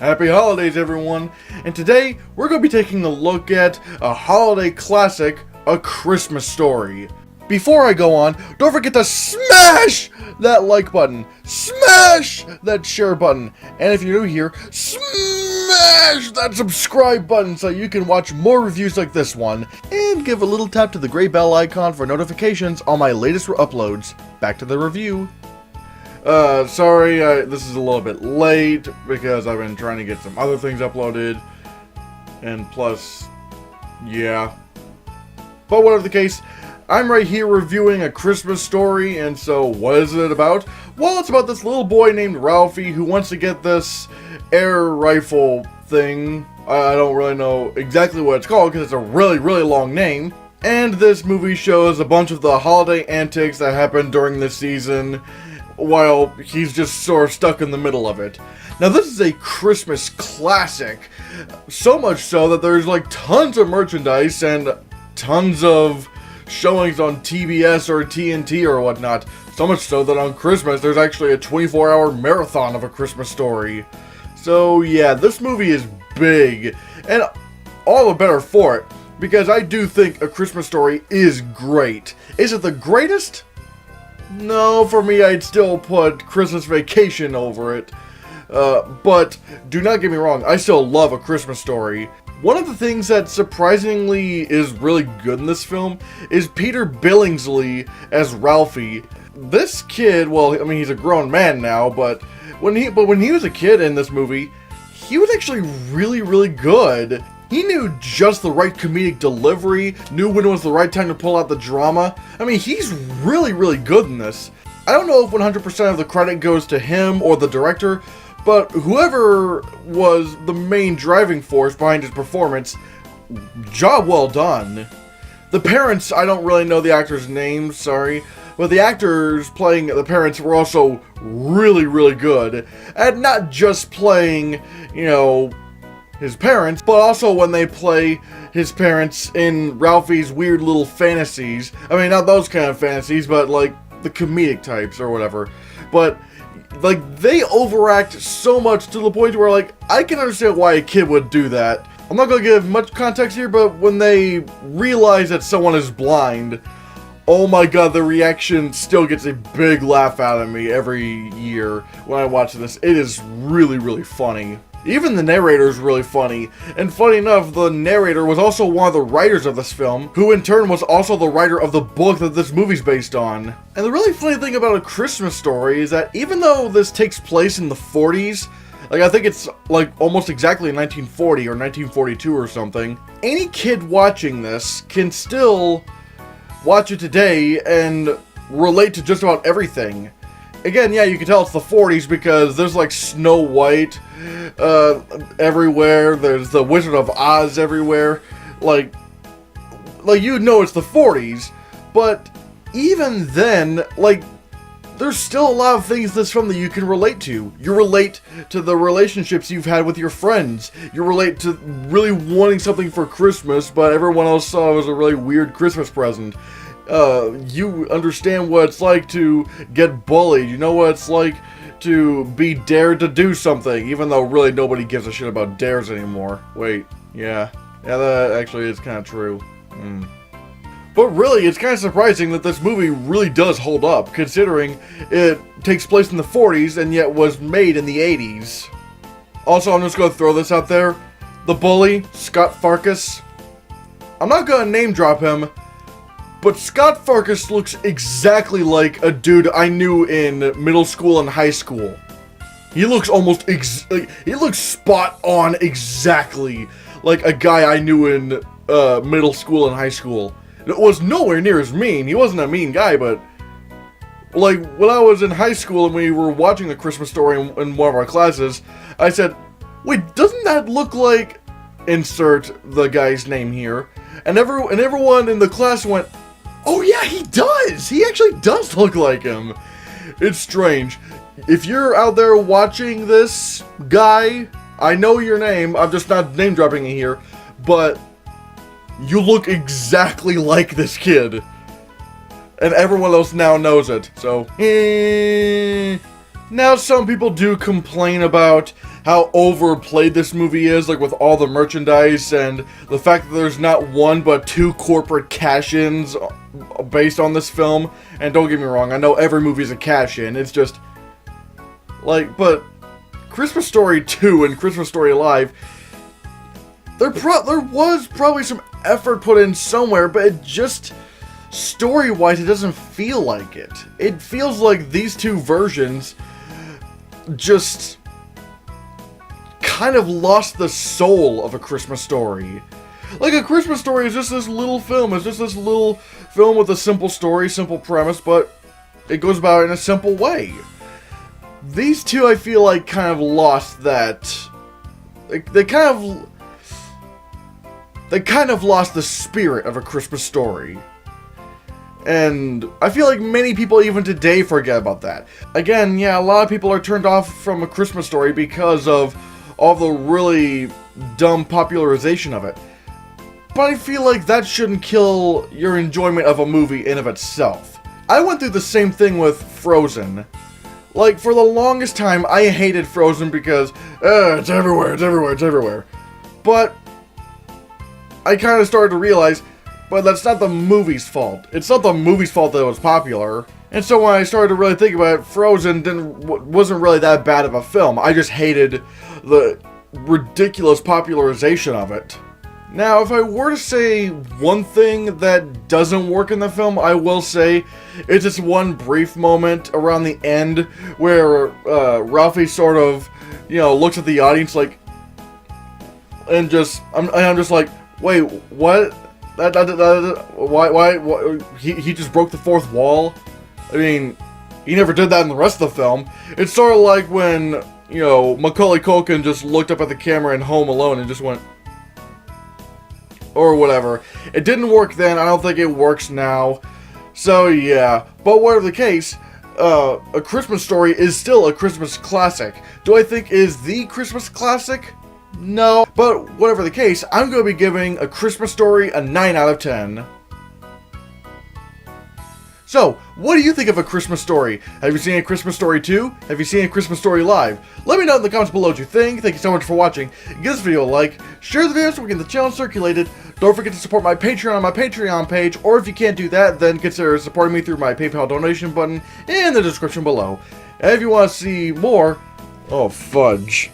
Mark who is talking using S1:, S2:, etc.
S1: Happy holidays, everyone! And today, we're going to be taking a look at a holiday classic, A Christmas Story. Before I go on, don't forget to smash that like button, smash that share button, and if you're new here, smash that subscribe button so you can watch more reviews like this one, and give a little tap to the gray bell icon for notifications on my latest uploads. Back to the review. Sorry, this is a little bit late because I've been trying to get some other things uploaded, and plus, yeah. But whatever the case, I'm right here reviewing A Christmas Story, and so what is it about? Well, it's about this little boy named Ralphie who wants to get this air rifle thing. I don't really know exactly what it's called because it's a really, really long name. And this movie shows a bunch of the holiday antics that happened during this season, while he's just sort of stuck in the middle of it. Now, this is a Christmas classic, so much so that there's like tons of merchandise and tons of showings on TBS or TNT or whatnot. So much so that on Christmas there's actually a 24-hour marathon of A Christmas Story. So yeah, this movie is big, and all the better for it, because I do think A Christmas Story is great. Is it the greatest? No, for me, I'd still put Christmas Vacation over it. But do not get me wrong, I still love A Christmas Story. One of the things that surprisingly is really good in this film is Peter Billingsley as Ralphie. This kid, well, I mean, he's a grown man now, but when he was a kid in this movie, he was actually really, really good. He knew just the right comedic delivery, knew when it was the right time to pull out the drama. I mean, he's really, really good in this. I don't know if 100% of the credit goes to him or the director, but whoever was the main driving force behind his performance, job well done. The parents, I don't really know the actors' names, sorry, but the actors playing the parents were also really, really good. And not just playing, you know, his parents, but also when they play his parents in Ralphie's weird little fantasies. I mean, not those kind of fantasies, but like the comedic types or whatever. But like, they overact so much to the point where, like, I can understand why a kid would do that. I'm not gonna give much context here, but when they realize that someone is blind, oh my god, the reaction still gets a big laugh out of me every year when I watch this. It is really, really funny. Even the narrator is really funny, and funny enough, the narrator was also one of the writers of this film, who in turn was also the writer of the book that this movie's based on. And the really funny thing about A Christmas Story is that even though this takes place in the 40s, like I think it's like almost exactly 1940 or 1942 or something, any kid watching this can still watch it today and relate to just about everything. Again, yeah, you can tell it's the 40s because there's like Snow White everywhere. There's the Wizard of Oz everywhere. Like you know it's the 40s, but even then, like, there's still a lot of things in this film that you can relate to. You relate to the relationships you've had with your friends. You relate to really wanting something for Christmas, but everyone else saw it was a really weird Christmas present. You understand what it's like to get bullied. You know what it's like to be dared to do something, even though really nobody gives a shit about dares anymore. Wait, yeah, that actually is kind of true. But really, it's kind of surprising that this movie really does hold up, considering it takes place in the 40s and yet was made in the 80s. Also, I'm just going to throw this out there. The bully, Scott Farkas. I'm not going to name drop him, but Scott Farkas looks exactly like a dude I knew in middle school and high school. He looks almost he looks spot on exactly like a guy I knew in middle school and high school. It was nowhere near as mean. He wasn't a mean guy, but like when I was in high school and we were watching The Christmas Story in one of our classes, I said, wait, doesn't that look like, insert the guy's name here, and everyone in the class went, oh yeah, he does! He actually does look like him! It's strange. If you're out there watching this, guy, I know your name, I'm just not name dropping it here, but you look exactly like this kid. And everyone else now knows it, so, Now, some people do complain about how overplayed this movie is, like with all the merchandise and the fact that there's not one but two corporate cash-ins based on this film. And don't get me wrong, I know every movie's a cash-in, it's just like, but Christmas Story 2 and Christmas Story Live, there was probably some effort put in somewhere, but it just, story-wise, it doesn't feel like it. It feels like these two versions just kind of lost the soul of A Christmas Story. Like, A Christmas Story is just this little film. It's just this little film with a simple story, simple premise, but it goes about it in a simple way. These two, I feel like, kind of lost that. They kind of lost the spirit of A Christmas Story. And I feel like many people even today forget about that. Again, yeah, a lot of people are turned off from A Christmas Story because of all the really dumb popularization of it. But I feel like that shouldn't kill your enjoyment of a movie in of itself. I went through the same thing with Frozen. Like, for the longest time, I hated Frozen because, it's everywhere, it's everywhere, it's everywhere. But I kind of started to realize, but that's not the movie's fault. It's not the movie's fault that it was popular. And so when I started to really think about it, Frozen wasn't really that bad of a film. I just hated the ridiculous popularization of it. Now, if I were to say one thing that doesn't work in the film, I will say it's just one brief moment around the end where Ralphie sort of, looks at the audience like, and I'm just like, wait, what? Why? He just broke the fourth wall? I mean, he never did that in the rest of the film. It's sort of like when, Macaulay Culkin just looked up at the camera in Home Alone and just went, or whatever. It didn't work then, I don't think it works now. So yeah, but whatever the case, A Christmas Story is still a Christmas classic. Do I think it is the Christmas classic? No, but whatever the case, I'm going to be giving A Christmas Story a 9 out of 10. So, what do you think of A Christmas Story? Have you seen A Christmas Story 2? Have you seen A Christmas Story Live? Let me know in the comments below what you think. Thank you so much for watching. Give this video a like, share the video so we can get the channel circulated. Don't forget to support my Patreon on my Patreon page, or if you can't do that, then consider supporting me through my PayPal donation button in the description below. And if you want to see more, oh fudge.